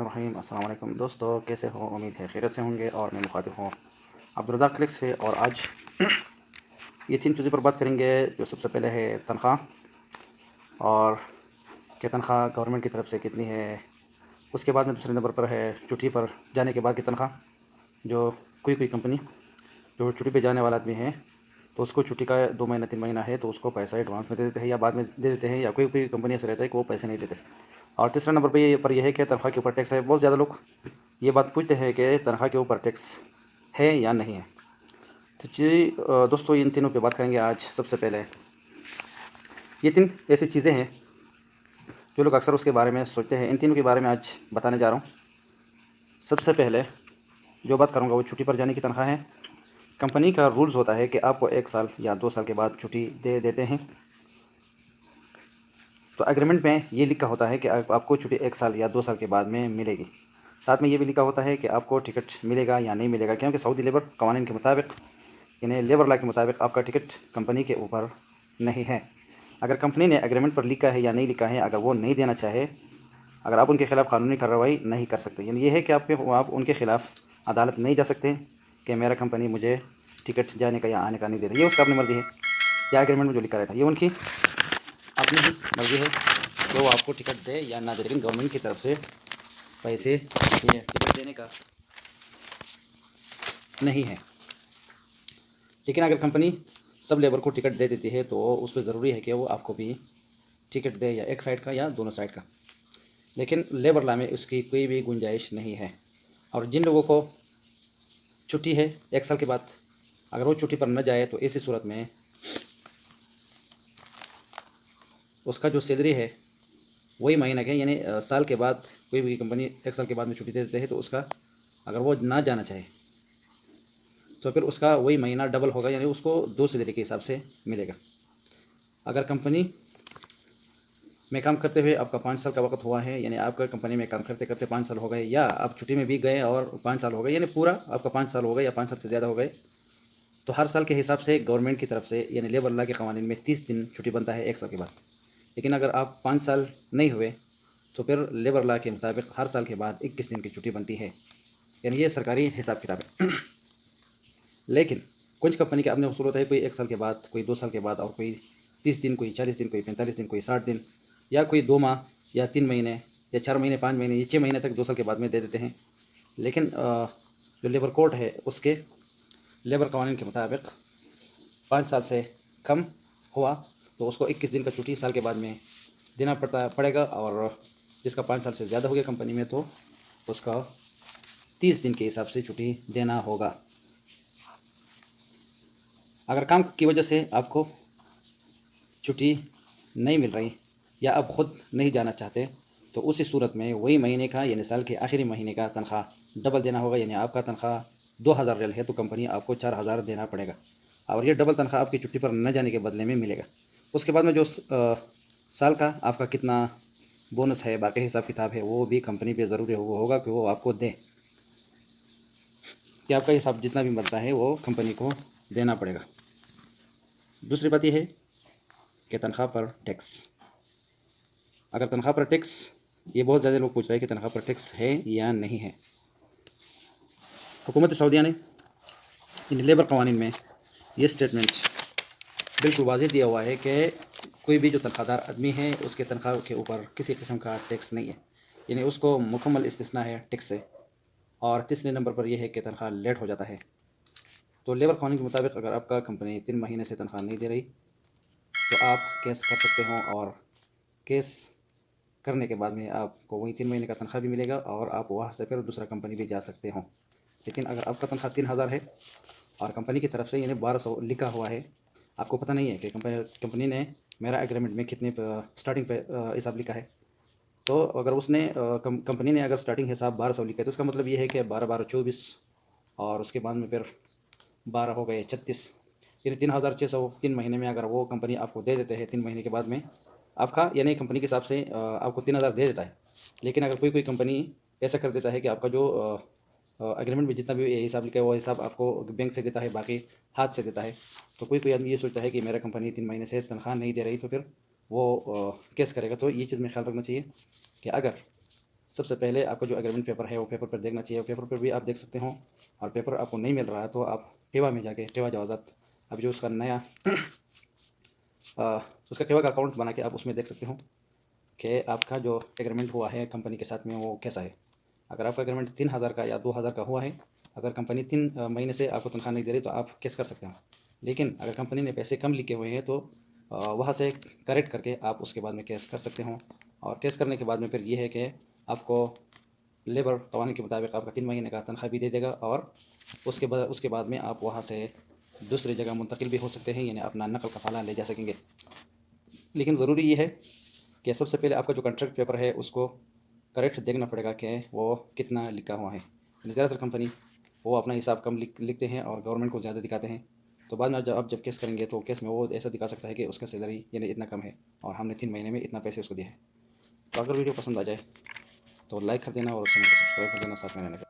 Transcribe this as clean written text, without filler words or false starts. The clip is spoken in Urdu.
الرحیم السلام علیکم دوستو، کیسے ہو؟ امید ہے خیریت سے ہوں گے، اور میں مخاطب ہوں عبدالرزاق کلک سے، اور آج یہ 3 چیزوں پر بات کریں گے۔ جو سب سے پہلے ہے تنخواہ، اور کہ تنخواہ گورنمنٹ کی طرف سے کتنی ہے۔ اس کے بعد میں دوسرے نمبر پر ہے چھٹی پر جانے کے بعد کی تنخواہ۔ جو کوئی کمپنی جو چھٹی پہ جانے والا آدمی ہے تو اس کو چھٹی کا 2 مہینہ 3 مہینہ ہے تو اس کو پیسہ ایڈوانس میں دے دیتے ہیں، یا بعد میں دے دیتے ہیں، یا کوئی کمپنی ایسا رہتا ہے کہ وہ پیسے نہیں دیتے۔ اور تیسرا نمبر پر یہ ہے کہ تنخواہ کے اوپر ٹیکس ہے۔ بہت زیادہ لوگ یہ بات پوچھتے ہیں کہ تنخواہ کے اوپر ٹیکس ہے یا نہیں ہے۔ تو جی دوستو، ان تینوں پہ بات کریں گے آج۔ سب سے پہلے یہ 3 ایسی چیزیں ہیں جو لوگ اکثر اس کے بارے میں سوچتے ہیں۔ ان تینوں کے بارے میں آج بتانے جا رہا ہوں۔ سب سے پہلے جو بات کروں گا وہ چھٹی پر جانے کی تنخواہ ہے۔ کمپنی کا رولز ہوتا ہے کہ آپ کو 1 سال یا 2 سال کے بعد چھٹی دے دیتے ہیں۔ تو ایگریمنٹ میں یہ لکھا ہوتا ہے کہ آپ کو چھٹی 1 سال یا 2 سال کے بعد میں ملے گی۔ ساتھ میں یہ بھی لکھا ہوتا ہے کہ آپ کو ٹکٹ ملے گا یا نہیں ملے گا، کیونکہ سعودی لیبر قوانین کے مطابق، یعنی لیبر لا کے مطابق، آپ کا ٹکٹ کمپنی کے اوپر نہیں ہے۔ اگر کمپنی نے ایگریمنٹ پر لکھا ہے یا نہیں لکھا ہے، اگر وہ نہیں دینا چاہے، اگر آپ ان کے خلاف قانونی کارروائی نہیں کر سکتے، یعنی یہ ہے کہ آپ ان کے خلاف عدالت نہیں جا سکتے کہ میرا کمپنی مجھے ٹکٹ جانے کا یا آنے کا نہیں دے رہی۔ یہ اس کا اپنی مرضی ہے، یا ایگریمنٹ میں جو لکھا رہتا ہے یہ ان کی اپنی ہی مرضی ہے کہ وہ آپ کو ٹکٹ دے یا نہ دے، لیکن گورنمنٹ کی طرف سے پیسے یہ ٹکٹ دینے کا نہیں ہے۔ لیکن اگر کمپنی سب لیبر کو ٹکٹ دے دیتی ہے تو اس پہ ضروری ہے کہ وہ آپ کو بھی ٹکٹ دے، یا ایک سائڈ کا یا دونوں سائڈ کا۔ لیکن لیبر لا میں اس کی کوئی بھی گنجائش نہیں ہے۔ اور جن لوگوں کو چھٹی ہے 1 سال کے بعد، اگر وہ چھٹی پر نہ جائے تو ایسی صورت میں اس کا جو سیلری ہے وہی مہینہ کے، یعنی سال کے بعد کوئی بھی کمپنی 1 سال کے بعد میں چھٹی دے دیتے ہیں تو اس کا اگر وہ نہ جانا چاہے تو پھر اس کا وہی مہینہ ڈبل ہوگا، یعنی اس کو 2 سیلری کے حساب سے ملے گا۔ اگر کمپنی میں کام کرتے ہوئے آپ کا 5 سال کا وقت ہوا ہے، یعنی آپ کا کمپنی میں کام کرتے کرتے 5 سال ہو گئے، یا آپ چھٹی میں بھی گئے اور 5 سال ہو گئے، یعنی پورا آپ کا 5 سال ہو گئے یا 5 سال سے زیادہ ہو گئے، تو ہر سال کے حساب سے گورنمنٹ کی طرف سے، یعنی لیبر لا کے قوانین میں 30 دن چھٹی بنتا ہے 1 سال کے بعد۔ لیکن اگر آپ 5 سال نہیں ہوئے تو پھر لیبر لا کے مطابق ہر سال کے بعد 21 دن کی چھٹی بنتی ہے، یعنی یہ سرکاری حساب کتاب ہے۔ لیکن کچھ کمپنی کے اپنے اصول ہوتا ہے، کوئی 1 سال کے بعد، کوئی 2 سال کے بعد، اور کوئی 30 دن، کوئی 40 دن، کوئی 45 دن، کوئی 60 دن، یا کوئی 2 ماہ یا 3 مہینے یا 4 مہینے، 5 مہینے یا 6 مہینے تک 2 سال کے بعد میں دے دیتے ہیں۔ لیکن جو لیبر کوڈ ہے اس کے لیبر قوانین کے مطابق 5 سال سے کم ہوا تو اس کو 21 دن کا چھٹی سال کے بعد میں دینا پڑے گا، اور جس کا 5 سال سے زیادہ ہو گیا کمپنی میں تو اس کا 30 دن کے حساب سے چھٹی دینا ہوگا۔ اگر کام کی وجہ سے آپ کو چھٹی نہیں مل رہی، یا آپ خود نہیں جانا چاہتے، تو اسی صورت میں وہی مہینے کا، یعنی سال کے آخری مہینے کا تنخواہ ڈبل دینا ہوگا۔ یعنی آپ کا تنخواہ 2000 ریال ہے تو کمپنی آپ کو 4000 دینا پڑے گا، اور یہ ڈبل تنخواہ آپ کی چھٹی پر نہ جانے کے بدلے میں ملے گا۔ اس کے بعد میں جو سال کا آپ کا کتنا بونس ہے، باقی حساب کتاب ہے، وہ بھی کمپنی پہ ضروری ہوگا کہ وہ آپ کو دیں، کہ آپ کا حساب جتنا بھی بنتا ہے وہ کمپنی کو دینا پڑے گا۔ دوسری بات یہ ہے کہ تنخواہ پر ٹیکس۔ اگر تنخواہ پر ٹیکس، یہ بہت زیادہ لوگ پوچھ رہے ہیں کہ تنخواہ پر ٹیکس ہے یا نہیں ہے۔ حکومت سعودیہ نے ان لیبر قوانین میں یہ سٹیٹمنٹ بالکل واضح دیا ہوا ہے کہ کوئی بھی جو تنخواہ دار آدمی ہے اس کے تنخواہ کے اوپر کسی قسم کا ٹیکس نہیں ہے، یعنی اس کو مکمل استثناء ہے ٹیکس سے۔ اور تیسرے نمبر پر یہ ہے کہ تنخواہ لیٹ ہو جاتا ہے تو لیبر قوانین کے مطابق اگر آپ کا کمپنی 3 مہینے سے تنخواہ نہیں دے رہی تو آپ کیس کر سکتے ہوں، اور کیس کرنے کے بعد میں آپ کو وہی 3 مہینے کا تنخواہ بھی ملے گا، اور آپ وہاں سے پھر دوسرا کمپنی بھی جا سکتے ہوں۔ لیکن اگر آپ کا تنخواہ 3000 ہے اور کمپنی کی طرف سے یعنی 1200 لکھا ہوا ہے، آپ کو پتہ نہیں ہے کہ کمپنی نے میرا ایگریمنٹ میں کتنے سٹارٹنگ پہ حساب لکھا ہے، تو اگر اس نے کمپنی نے اگر سٹارٹنگ حساب 1200 لکھا ہے تو اس کا مطلب یہ ہے کہ 12 12 24، اور اس کے بعد میں پھر 12 ہو گئے 36، یعنی 3600 3 مہینے میں اگر وہ کمپنی آپ کو دے دیتے ہیں 3 مہینے کے بعد میں آپ کا، یعنی کمپنی کے حساب سے آپ کو 3000 دے دیتا ہے۔ لیکن اگر کوئی کمپنی ایسا کر دیتا ہے کہ آپ کا جو ایگریمنٹ میں جتنا بھی حساب لکھا ہے وہ حساب آپ کو بینک سے دیتا ہے، باقی ہاتھ سے دیتا ہے، تو کوئی آدمی یہ سوچتا ہے کہ میرا کمپنی 3 مہینے سے تنخواہ نہیں دے رہی، تو پھر وہ کیس کرے گا۔ تو یہ چیز میں خیال رکھنا چاہیے کہ اگر سب سے پہلے آپ کا جو ایگریمنٹ پیپر ہے وہ پیپر پر دیکھنا چاہیے. پیپر پر بھی آپ دیکھ سکتے ہوں. اور پیپر آپ کو نہیں مل رہا ہے تو آپ ٹیوا میں جا کے ٹیوا جوازات اب جو اس کا نیا اس کا ٹیوا کا اکاؤنٹ بنا کے آپ اس میں دیکھ سکتے ہوں کہ آپ کا جو ایگریمنٹ ہوا ہے کمپنی کے ساتھ میں وہ کیسا ہے. اگر آپ کا ایگریمنٹ 3,000 کا یا 2,000 کا ہوا ہے، اگر کمپنی 3 مہینے سے آپ کو تنخواہ نہیں دے رہی تو آپ کیس کر سکتے ہیں. لیکن اگر کمپنی نے پیسے کم لکھے ہوئے ہیں تو وہاں سے کریکٹ کر کے آپ اس کے بعد میں کیس کر سکتے ہوں. اور کیس کرنے کے بعد میں پھر یہ ہے کہ آپ کو لیبر قوانین کے مطابق آپ کا 3 مہینے کا تنخواہ بھی دے دے گا، اور اس کے بعد میں آپ وہاں سے دوسری جگہ منتقل بھی ہو سکتے ہیں، یعنی اپنا نقل کفالہ لے جا سکیں گے. لیکن ضروری یہ ہے کہ سب سے پہلے آپ کا جو کنٹریکٹ پیپر ہے اس کو کریکٹ دیکھنا پڑے گا کہ وہ کتنا لکھا ہوا ہے. یعنی زیادہ تر کمپنی وہ اپنا حساب کم لکھتے ہیں اور گورنمنٹ کو زیادہ دکھاتے ہیں. تو بعد میں جب کیس کریں گے تو کیس میں وہ ایسا دکھا سکتا ہے کہ اس کا سیلری یعنی اتنا کم ہے اور ہم نے 3 مہینے میں اتنا پیسے اس کو دیا ہے. تو اگر ویڈیو پسند آ جائے تو لائک کر دینا اور چینل کو سبسکرائب کر دینا، ساتھ میں رہنے کا.